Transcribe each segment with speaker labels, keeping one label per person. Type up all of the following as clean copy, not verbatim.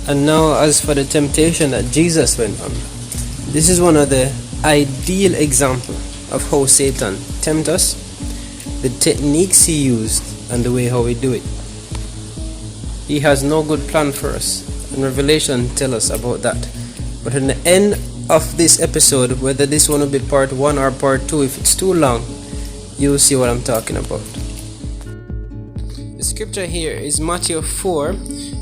Speaker 1: And now, as for the temptation that Jesus went on, this is one of the ideal example of how Satan tempts us, the techniques he used, and the way how we do it. He has no good plan for us, and Revelation tells us about that. But in the end of this episode, whether this one will be part 1 or part 2, if it's too long, you'll see what I'm talking about. The scripture here is Matthew 4,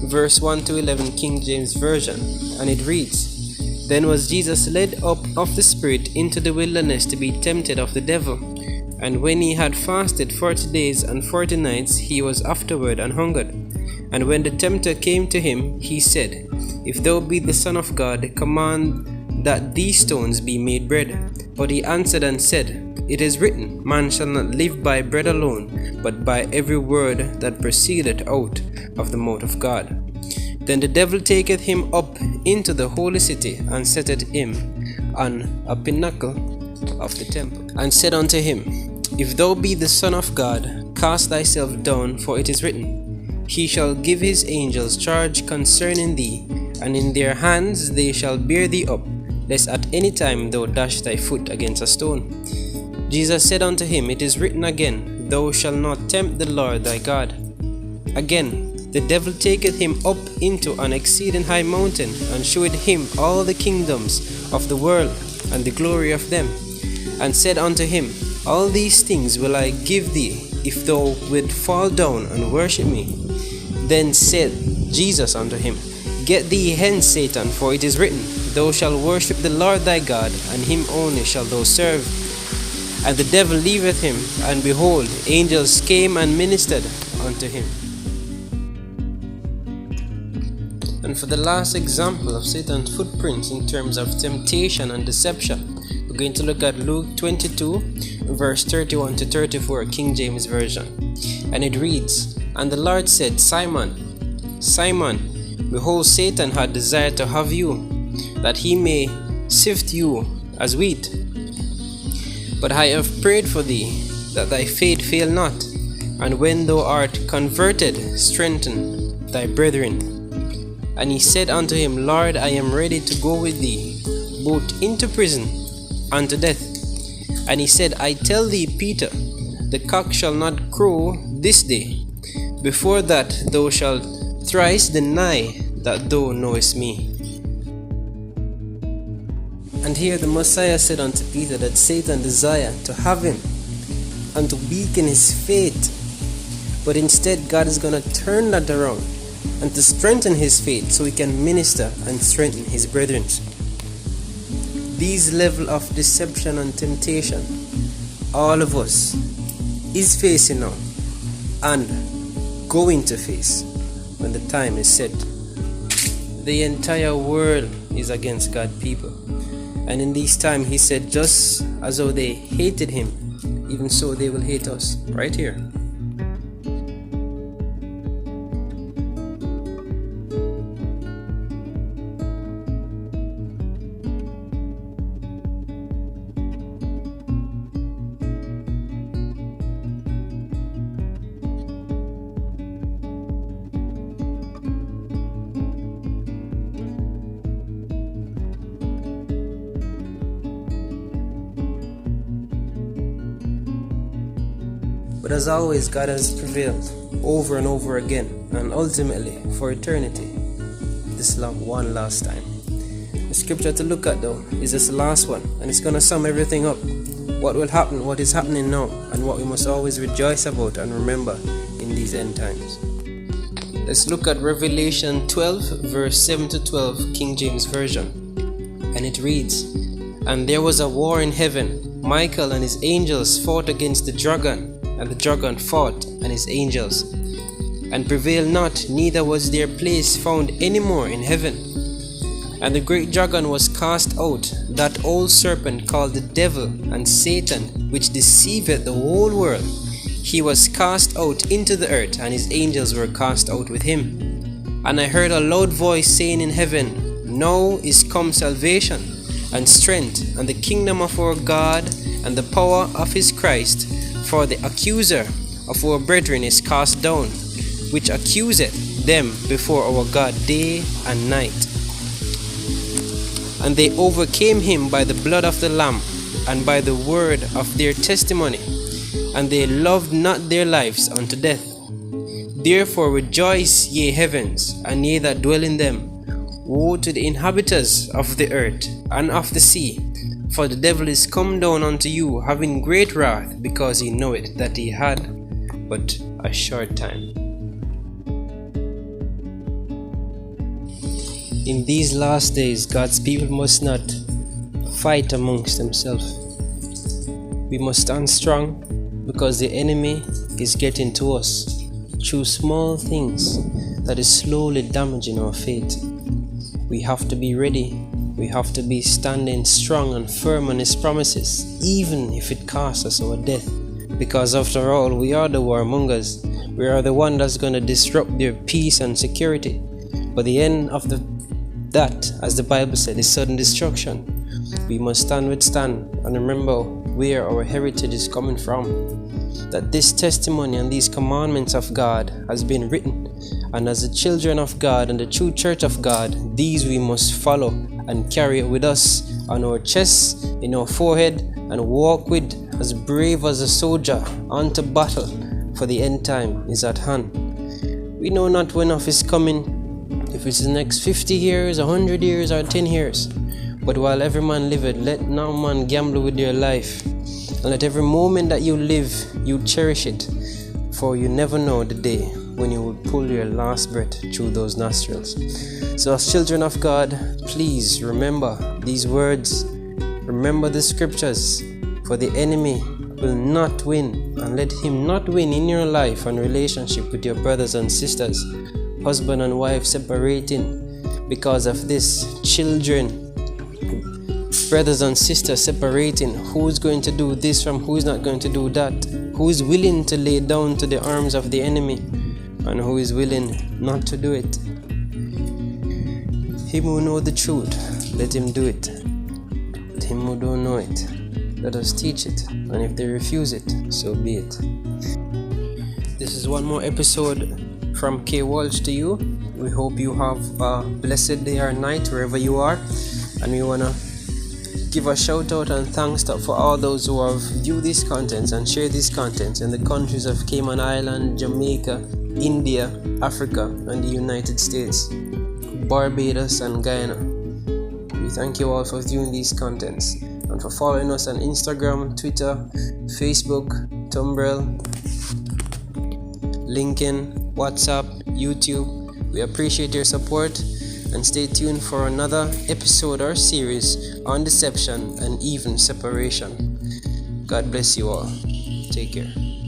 Speaker 1: verse 1 to 11, King James Version, and it reads, "Then was Jesus led up of the Spirit into the wilderness to be tempted of the devil. And when he had fasted 40 days and 40 nights, he was afterward an hungered. And when the tempter came to him, he said, If thou be the Son of God, command that these stones be made bread. But he answered and said, It is written, Man shall not live by bread alone, but by every word that proceedeth out of the mouth of God. Then the devil taketh him up into the holy city, and setteth him on a pinnacle of the temple, and said unto him, If thou be the Son of God, cast thyself down, for it is written, He shall give his angels charge concerning thee, and in their hands they shall bear thee up, lest at any time thou dash thy foot against a stone. Jesus said unto him, It is written again, Thou shalt not tempt the Lord thy God. Again, the devil taketh him up into an exceeding high mountain, and shewed him all the kingdoms of the world, and the glory of them, and said unto him, All these things will I give thee, if thou wilt fall down and worship me. Then said Jesus unto him, Get thee hence, Satan, for it is written, Thou shalt worship the Lord thy God, and him only shalt thou serve. And the devil leaveth him, and behold, angels came and ministered unto him." And for the last example of Satan's footprints in terms of temptation and deception, we're going to look at Luke 22, verse 31 to 34, King James Version. And it reads, "And the Lord said, Simon, Simon, behold, Satan hath desired to have you, that he may sift you as wheat. But I have prayed for thee, that thy faith fail not. And when thou art converted, strengthen thy brethren. And he said unto him, Lord, I am ready to go with thee, both into prison and to death. And he said, I tell thee, Peter, the cock shall not crow this day. Before that thou shalt thrice deny that thou knowest me." And here the Messiah said unto Peter that Satan desired to have him and to weaken his faith. But instead God is going to turn that around and to strengthen his faith so he can minister and strengthen his brethren. These level of deception and temptation, all of us is facing now and going to face when the time is set. The entire world is against God's people. And in this time, he said, just as though they hated him, even so they will hate us. Right here. But as always, God has prevailed over and over again, and ultimately for eternity. This one last time. The scripture to look at though is this last one, and it's going to sum everything up. What will happen, what is happening now, and what we must always rejoice about and remember in these end times. Let's look at Revelation 12, verse 7 to 12, King James Version. And it reads, "And there was a war in heaven. Michael and his angels fought against the dragon. And the dragon fought and his angels, and prevailed not, neither was their place found any more in heaven. And the great dragon was cast out, that old serpent called the devil and Satan, which deceiveth the whole world. He was cast out into the earth, and his angels were cast out with him. And I heard a loud voice saying in heaven, Now is come salvation, and strength, and the kingdom of our God, and the power of his Christ. For the accuser of our brethren is cast down, which accuseth them before our God day and night. And they overcame him by the blood of the Lamb and by the word of their testimony, and they loved not their lives unto death. Therefore rejoice, ye heavens, and ye that dwell in them. Woe to the inhabitants of the earth and of the sea, for the devil is come down unto you, having great wrath, because he knoweth that he had but a short time. In these last days, God's people must not fight amongst themselves. We must stand strong, because the enemy is getting to us through small things that is slowly damaging our faith. We have to be ready. We have to be standing strong and firm on his promises, even if it costs us our death. Because after all, we are the warmongers. We are the one that's going to disrupt their peace and security. But the end of that, as the Bible said, is sudden destruction. We must stand and remember where our heritage is coming from. That this testimony and these commandments of God has been written, and as the children of God and the true church of God, these we must follow and carry it with us on our chests, in our forehead, and walk with as brave as a soldier unto battle, for the end time is at hand. We know not when of is coming, if it's the next 50 years, 100 years, or 10 years. But while every man liveth, let no man gamble with your life. And let every moment that you live, you cherish it. For you never know the day when you will pull your last breath through those nostrils. So as children of God, please remember these words. Remember the scriptures. For the enemy will not win. And let him not win in your life and relationship with your brothers and sisters. Husband and wife separating because of this. Children, brothers and sisters separating. Who's going to do this from who's not going to do that? Who is willing to lay down to the arms of the enemy, and who is willing not to do it? Him who know the truth, let him do it. But him who don't know it, let us teach it. And if they refuse it, so be it. This is one more episode from KWalsh to you. We hope you have a blessed day or night wherever you are. And we want to give a shout out and thanks for all those who have viewed these contents and shared these contents in the countries of Cayman Island, Jamaica, India, Africa, and the United States, Barbados, and Guyana. We thank you all for viewing these contents and for following us on Instagram, Twitter, Facebook, Tumblr, LinkedIn, WhatsApp, YouTube. We appreciate your support. And stay tuned for another episode or series on deception and even separation. God bless you all. Take care.